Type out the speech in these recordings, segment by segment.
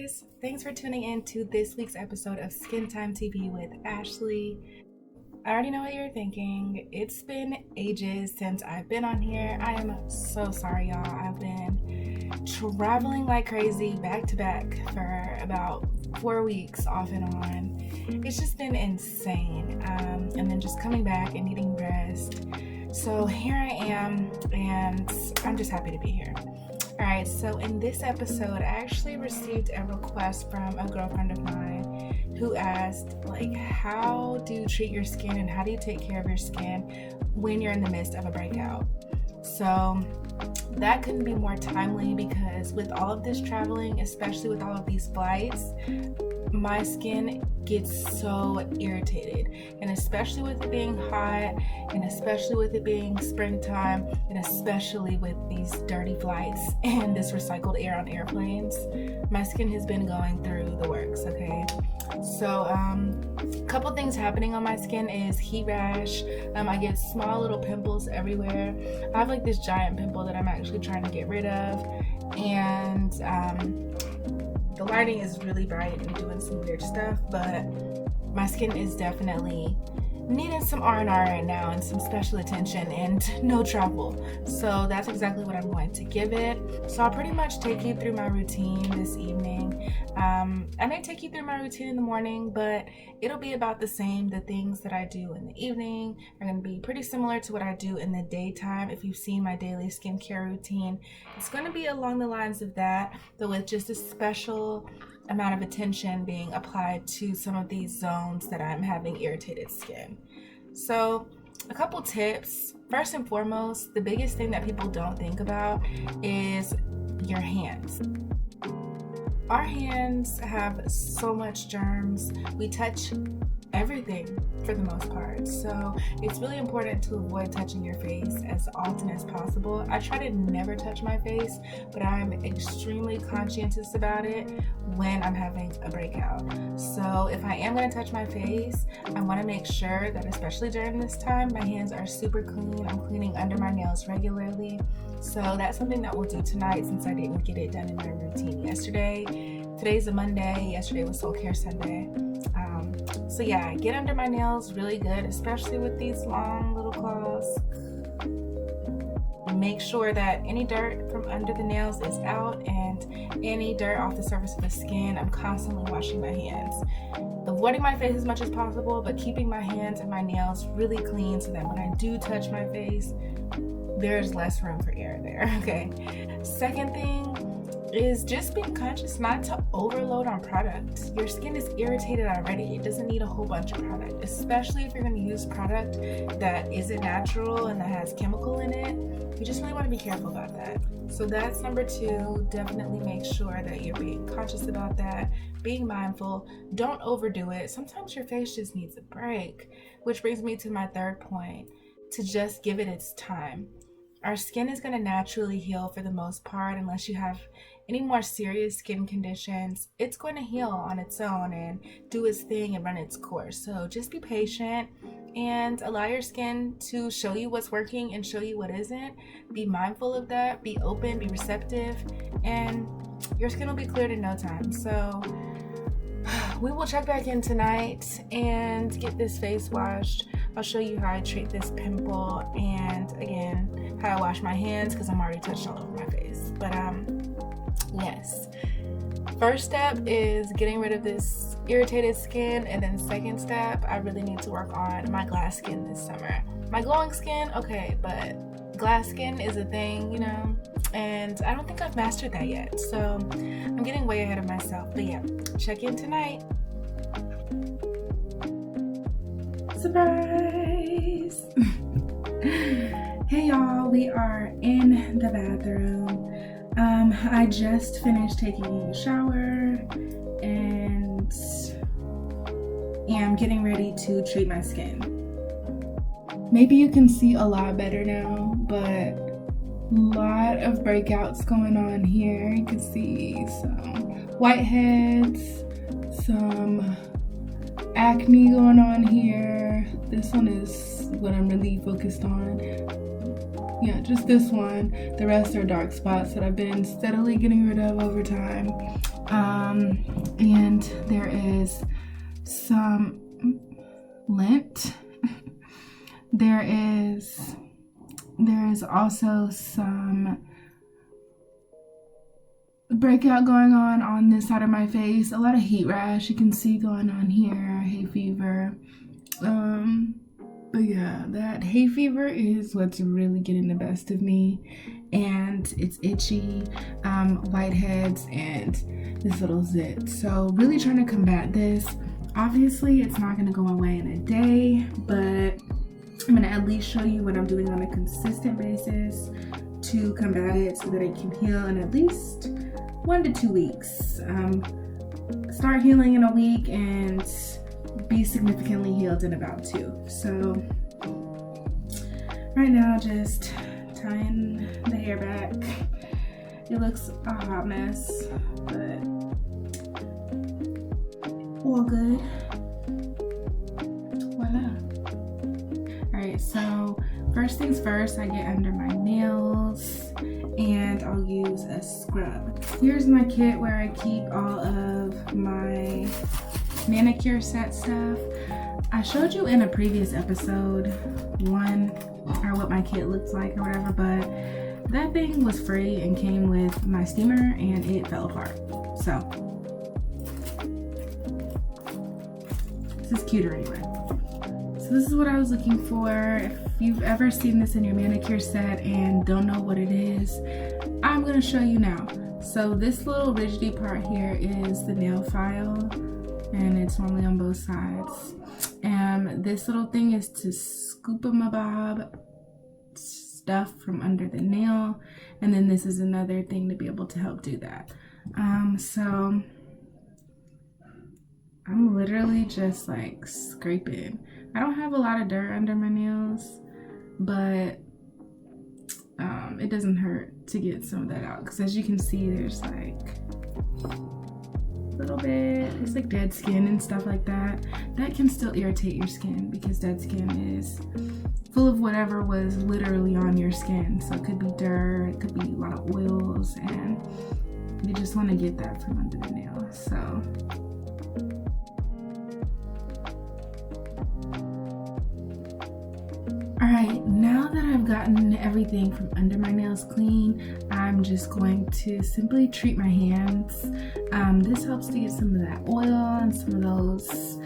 guys, thanks for tuning in to this week's episode of Skin Time TV with Ashley. I already know what you're thinking. It's been ages since I've been on here. I am so sorry, y'all. I've been traveling like crazy back to back for about 4 weeks off and on. It's just been insane. And then just coming back and needing rest. So here I am, and I'm just happy to be here. Alright, so in this episode, I actually received a request from a girlfriend of mine who asked, how do you treat your skin and how do you take care of your skin when you're in the midst of a breakout? So that couldn't be more timely because with all of this traveling, especially with all of these flights, my skin gets so irritated, and especially with it being hot, and especially with it being springtime, and especially with these dirty flights and this recycled air on airplanes, my skin has been going through the works. Okay, so a couple things happening on my skin is heat rash. I get small little pimples everywhere. I have this giant pimple that I'm actually trying to get rid of, and the lighting is really bright and doing some weird stuff, but my skin is definitely needing some R&R right now and some special attention and no travel. So that's exactly what I'm going to give it. So I'll pretty much take you through my routine this evening. I may take you through my routine in the morning, but it'll be about the same. The things that I do in the evening are going to be pretty similar to what I do in the daytime. If you've seen my daily skincare routine, it's going to be along the lines of that, but with just a special amount of attention being applied to some of these zones that I'm having irritated skin. So a couple tips. First and foremost, the biggest thing that people don't think about is your hands. Our hands have so much germs. We touch everything for the most part, so it's really important to avoid touching your face as often as possible. I try to never touch my face, but I'm extremely conscientious about it when I'm having a breakout. So if I am going to touch my face, I want to make sure that, especially during this time, my hands are super clean. I'm cleaning under my nails regularly, so that's something that we'll do tonight since I didn't get it done in my routine yesterday. Today's a Monday, yesterday was Soul Care Sunday. So yeah, get under my nails really good, especially with these long little claws. Make sure that any dirt from under the nails is out and any dirt off the surface of the skin. I'm constantly washing my hands. Avoiding my face as much as possible, but keeping my hands and my nails really clean so that when I do touch my face, there's less room for air there, okay? Second thing is just being conscious not to overload on product. Your skin is irritated already. It doesn't need a whole bunch of product, especially if you're going to use product that isn't natural and that has chemical in it. You just really want to be careful about that. So that's number 2. Definitely make sure that you're being conscious about that, being mindful. Don't overdo it. Sometimes your face just needs a break, which brings me to my third point, to just give it its time. Our skin is going to naturally heal for the most part unless you have any more serious skin conditions. It's going to heal on its own and do its thing and run its course. So just be patient and allow your skin to show you what's working and show you what isn't. Be mindful of that, be open, be receptive, and your skin will be cleared in no time. So we will check back in tonight and get this face washed. I'll show you how I treat this pimple and again how I wash my hands because I'm already touched all over my face. But yes, first step is getting rid of this irritated skin, and then second step, I really need to work on my glass skin this summer. My glowing skin, okay, but glass skin is a thing, and I don't think I've mastered that yet, so I'm getting way ahead of myself. But yeah, check in tonight. Surprise! Hey y'all, we are in the bathroom. I just finished taking a shower and am getting ready to treat my skin. Maybe you can see a lot better now, but a lot of breakouts going on here. You can see some whiteheads, some acne going on here. This one is what I'm really focused on. Yeah, just this one. The rest are dark spots that I've been steadily getting rid of over time. And there is some lint. There is also some breakout going on this side of my face. A lot of heat rash you can see going on here, hay fever. But yeah, that hay fever is what's really getting the best of me, and it's itchy, whiteheads, and this little zit. So really trying to combat this. Obviously it's not going to go away in a day, but I'm going to at least show you what I'm doing on a consistent basis to combat it so that it can heal in at least 1 to 2 weeks. Start healing in a week and be significantly healed in about 2. So right now, just tying the hair back. It looks a hot mess, but all good. Voila. Alright, so first things first, I get under my nails and I'll use a scrub. Here's my kit where I keep all of my manicure set stuff. I showed you in a previous episode or what my kit looks like or whatever, but that thing was free and came with my steamer and it fell apart. So this is cuter anyway. So this is what I was looking for. If you've ever seen this in your manicure set and don't know what it is, I'm gonna show you now. So this little rigidy part here is the nail file, and it's normally on both sides. And this little thing is to scoop 'em a bob stuff from under the nail, and then this is another thing to be able to help do that. So I'm literally just like scraping. I don't have a lot of dirt under my nails, but it doesn't hurt to get some of that out, because as you can see, there's like a little bit, it's like dead skin and stuff like that. That can still irritate your skin because dead skin is full of whatever was literally on your skin. So it could be dirt, it could be a lot of oils, and you just want to get that from under the nail. So alright, now that I've gotten everything from under my nails clean, I'm just going to simply treat my hands. This helps to get some of that oil and some of those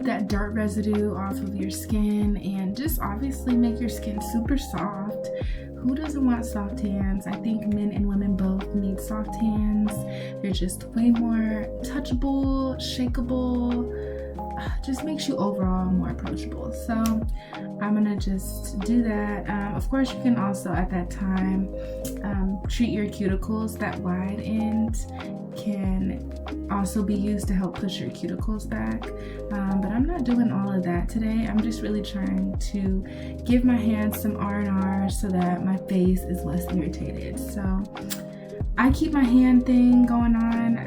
that dirt residue off of your skin, and just obviously make your skin super soft. Who doesn't want soft hands? I think men and women both need soft hands. They're just way more touchable, shakeable, just makes you overall more approachable. So I'm gonna just do that. Of course, you can also at that time treat your cuticles. That wide end can also be used to help push your cuticles back, but I'm not doing all of that today. I'm just really trying to give my hands some R&R so that my face is less irritated. So I keep my hand thing going on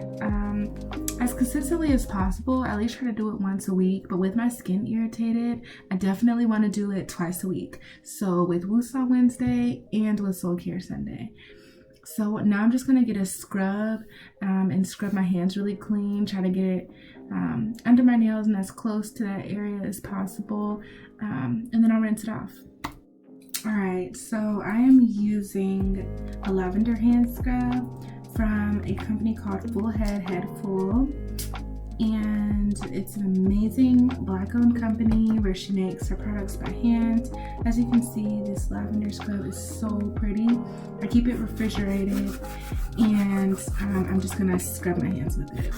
as consistently as possible. I at least try to do it once a week, but with my skin irritated, I definitely want to do it twice a week. So with Woosah Wednesday and with Soul Care Sunday. So now I'm just going to get a scrub and scrub my hands really clean. Try to get it under my nails and as close to that area as possible. And then I'll rinse it off. Alright, so I am using a lavender hand scrub from a company called Full Head Full. And it's an amazing black-owned company where she makes her products by hand. As you can see, this lavender scrub is so pretty. I keep it refrigerated, and I'm just gonna scrub my hands with it.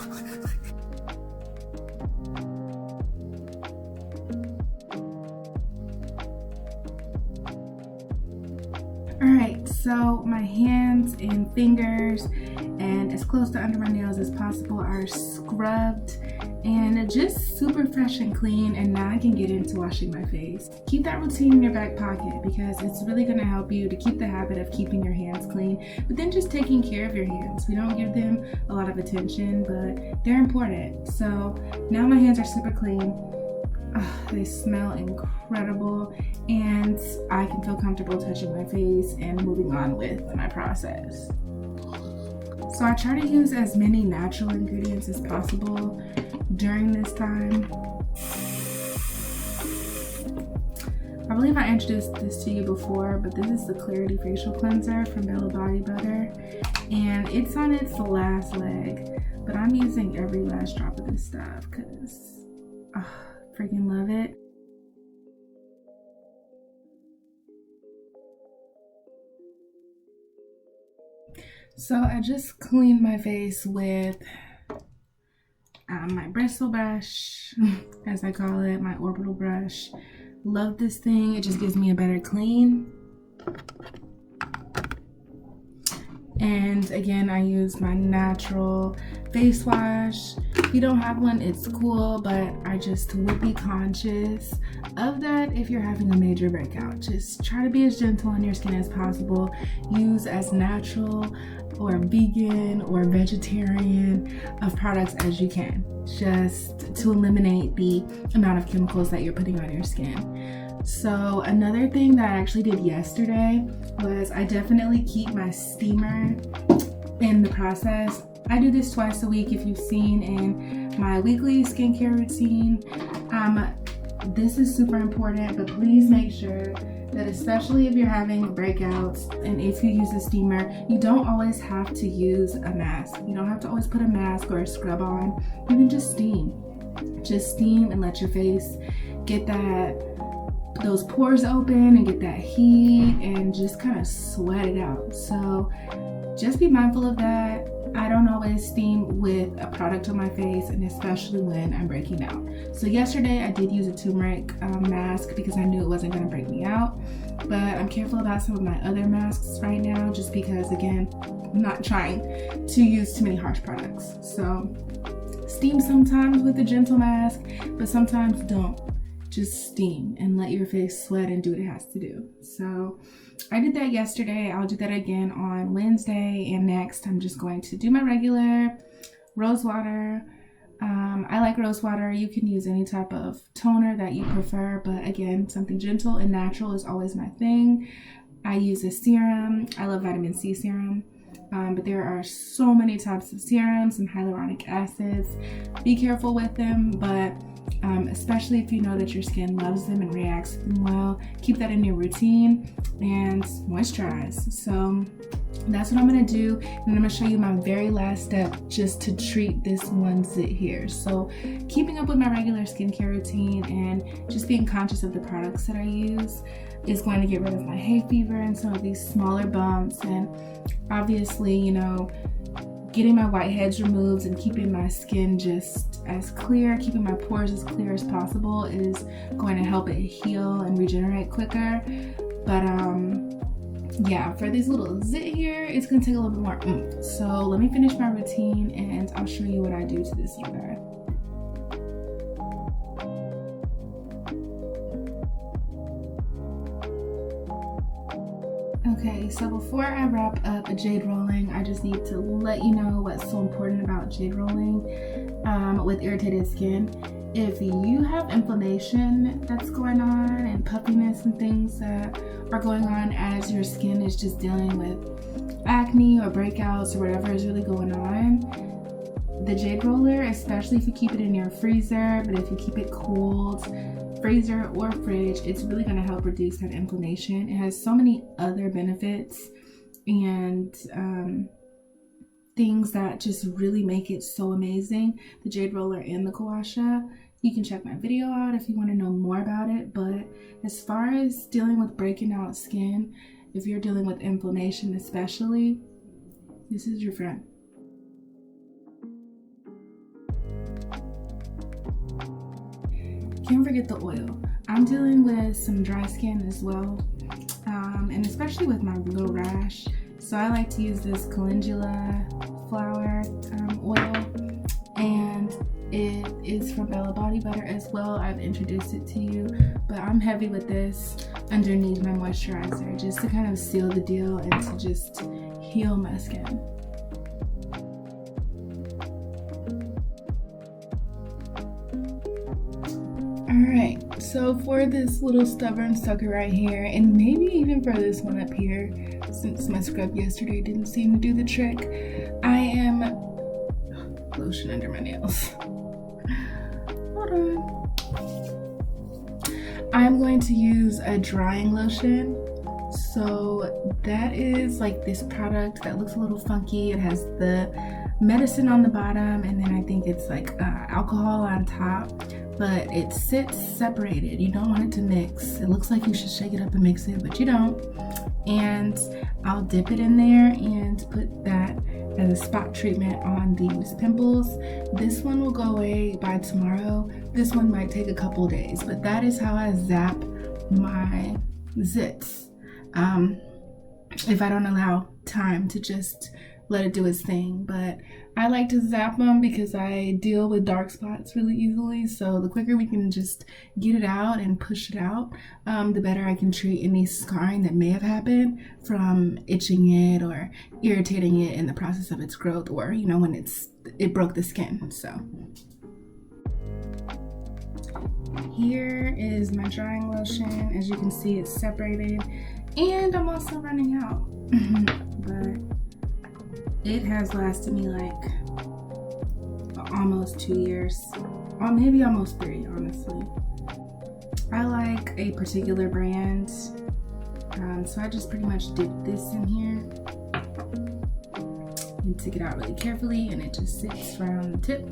Alright, so my hands and fingers and as close to under my nails as possible are scrubbed and just super fresh and clean, and now I can get into washing my face. Keep that routine in your back pocket because it's really going to help you to keep the habit of keeping your hands clean, but then just taking care of your hands. We don't give them a lot of attention, but they're important. So now my hands are super clean. They smell incredible, and I can feel comfortable touching my face and moving on with my process. So I try to use as many natural ingredients as possible during this time. I believe I introduced this to you before, but this is the Clarity Facial Cleanser from Bella Body Butter, and it's on its last leg, but I'm using every last drop of this stuff because I freaking love it. So I just cleaned my face with my bristle brush, as I call it, my orbital brush. Love this thing. It just gives me a better clean. And again, I use my natural face wash. If you don't have one, it's cool, but I just would be conscious of that if you're having a major breakout. Just try to be as gentle on your skin as possible. Use as natural or vegan or vegetarian of products as you can, just to eliminate the amount of chemicals that you're putting on your skin. So another thing that I actually did yesterday was I definitely keep my steamer in the process. I do this twice a week if you've seen in my weekly skincare routine. This is super important, but please make sure that, especially if you're having breakouts and if you use a steamer, you don't always have to use a mask. You don't have to always put a mask or a scrub on. You can just steam. Just steam and let your face get those pores open and get that heat and just kind of sweat it out. So just be mindful of that. I don't always steam with a product on my face, and especially when I'm breaking out. So yesterday I did use a turmeric mask because I knew it wasn't going to break me out, but I'm careful about some of my other masks right now just because, again, I'm not trying to use too many harsh products. So steam sometimes with a gentle mask, but sometimes don't. Just steam and let your face sweat and do what it has to do. So I did that yesterday. I'll do that again on Wednesday, and next I'm just going to do my regular rose water. I like rose water. You can use any type of toner that you prefer, but again, something gentle and natural is always my thing. I use a serum. I love vitamin C serum. But there are so many types of serums and hyaluronic acids. Be careful with them, but especially if you know that your skin loves them and reacts to them well, keep that in your routine and moisturize. So that's what I'm gonna do, and I'm gonna show you my very last step just to treat this one zit here. So keeping up with my regular skincare routine and just being conscious of the products that I use is going to get rid of my hay fever and some of these smaller bumps, and obviously, you know, getting my whiteheads removed and keeping my skin just as clear, keeping my pores as clear as possible is going to help it heal and regenerate quicker. But yeah, for this little zit here, it's gonna take a little bit more oomph. So let me finish my routine and I'll show you what I do to this little guy. Okay, so before I wrap up a jade rolling, I just need to let you know what's so important about jade rolling with irritated skin. If you have inflammation that's going on and puffiness and things that are going on as your skin is just dealing with acne or breakouts or whatever is really going on, the jade roller, especially if you keep it in your freezer, but if you keep it cold, freezer or fridge, it's really going to help reduce that inflammation. It has so many other benefits and things that just really make it so amazing, the jade roller and the gua sha. You can check my video out if you want to know more about it, but as far as dealing with breaking out skin, if you're dealing with inflammation especially, this is your friend. Can't forget the oil. I'm dealing with some dry skin as well, and especially with my little rash. So I like to use this Calendula flower oil, and it is from Bella Body Butter as well. I've introduced it to you, but I'm heavy with this underneath my moisturizer just to kind of seal the deal and to just heal my skin. Alright, Alright, so for this little stubborn sucker right here, and maybe even for this one up here, since my scrub yesterday didn't seem to do the trick, I am lotion under my nails. Hold on. I'm going to use a drying lotion. So that is like this product that looks a little funky. It has the medicine on the bottom, and then I think it's like alcohol on top, but it sits separated. You don't want it to mix. It looks like you should shake it up and mix it, but you don't. And I'll dip it in there and put that as a spot treatment on these pimples. This one will go away by tomorrow. This one might take a couple days, but that is how I zap my zits. If I don't allow time to just let it do its thing. But I like to zap them because I deal with dark spots really easily. So the quicker we can just get it out and push it out, the better I can treat any scarring that may have happened from itching it or irritating it in the process of its growth, or you know, when it broke the skin. So here is my drying lotion. As you can see, it's separated, and I'm also running out. But it has lasted me like almost 2 years, or maybe almost 3, honestly. I like a particular brand, so I just pretty much dip this in here and take it out really carefully, and it just sits right on the tip.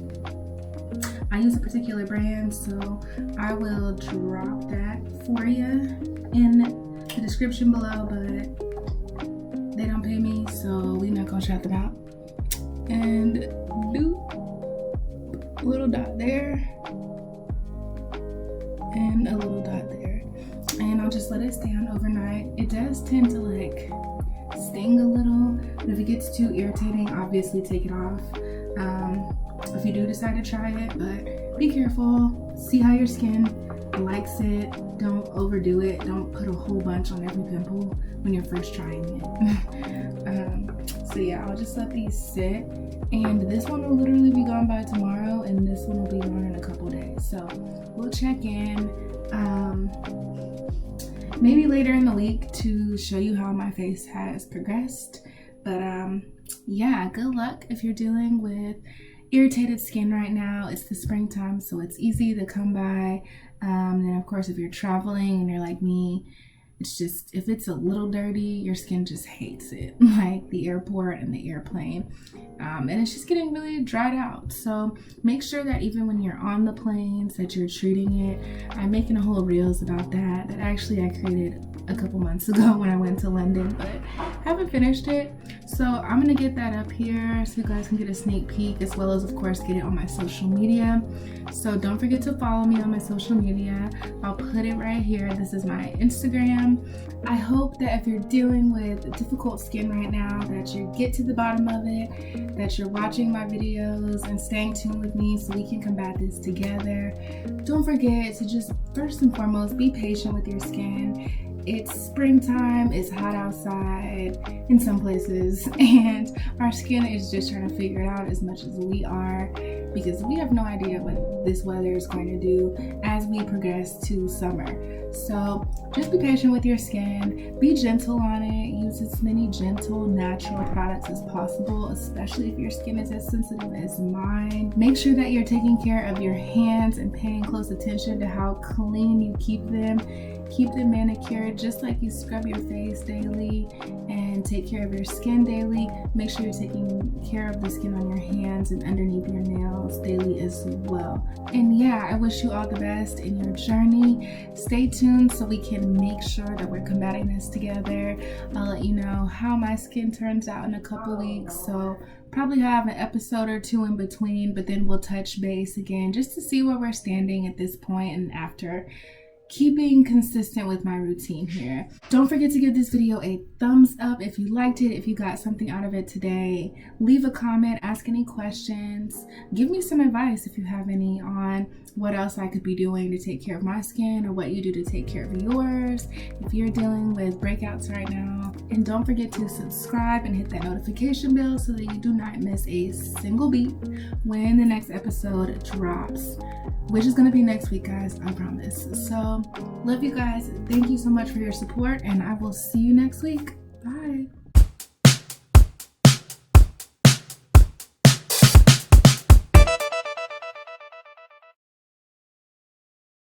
I use a particular brand, so I will drop that for you in the description below, but they don't pay me, so we're not gonna shout them out. And do a little dot there and a little dot there, and I'll just let it stay on overnight. It does tend to like sting a little, but if it gets too irritating, obviously take it off. If you do decide to try it, but be careful, see how your skin likes it. Don't overdo it. Don't put a whole bunch on every pimple when you're first trying it. So yeah, I'll just let these sit, and this one will literally be gone by tomorrow, and this one will be gone in a couple days. So we'll check in maybe later in the week to show you how my face has progressed. But yeah, good luck if you're dealing with irritated skin right now. It's the springtime, so it's easy to come by. And of course, if you're traveling and you're like me, it's just, if it's a little dirty, your skin just hates it, like the airport and the airplane. And it's just getting really dried out. So make sure that even when you're on the planes that you're treating it. I'm making a whole reels about that actually I created a couple months ago when I went to London, but haven't finished it. So I'm gonna get that up here so you guys can get a sneak peek, as well as of course get it on my social media. So don't forget to follow me on my social media. I'll put it right here. This is my Instagram. I hope that if you're dealing with difficult skin right now, that you get to the bottom of it, that you're watching my videos and staying tuned with me so we can combat this together. Don't forget to just first and foremost be patient with your skin. It's springtime, it's hot outside in some places, and our skin is just trying to figure it out as much as we are, because we have no idea what this weather is going to do as we progress to summer. So just be patient with your skin, be gentle on it, use as many gentle, natural products as possible, especially if your skin is as sensitive as mine. Make sure that you're taking care of your hands and paying close attention to how clean you keep them. Keep them manicured just like you scrub your face daily and take care of your skin daily. Make sure you're taking care of the skin on your hands and underneath your nails daily as well. And yeah, I wish you all the best in your journey. Stay tuned so we can make sure that we're combating this together. I'll let you know how my skin turns out in a couple weeks. So probably have an episode or 2 in between, but then we'll touch base again just to see where we're standing at this point and after, keeping consistent with my routine here. Don't forget to give this video a thumbs up if you liked it, if you got something out of it today. Leave a comment, ask any questions, give me some advice if you have any on what else I could be doing to take care of my skin or what you do to take care of yours if you're dealing with breakouts right now. And don't forget to subscribe and hit that notification bell so that you do not miss a single beat when the next episode drops. which is going to be next week, guys, I promise. So love you guys. Thank you so much for your support, and I will see you next week. Bye.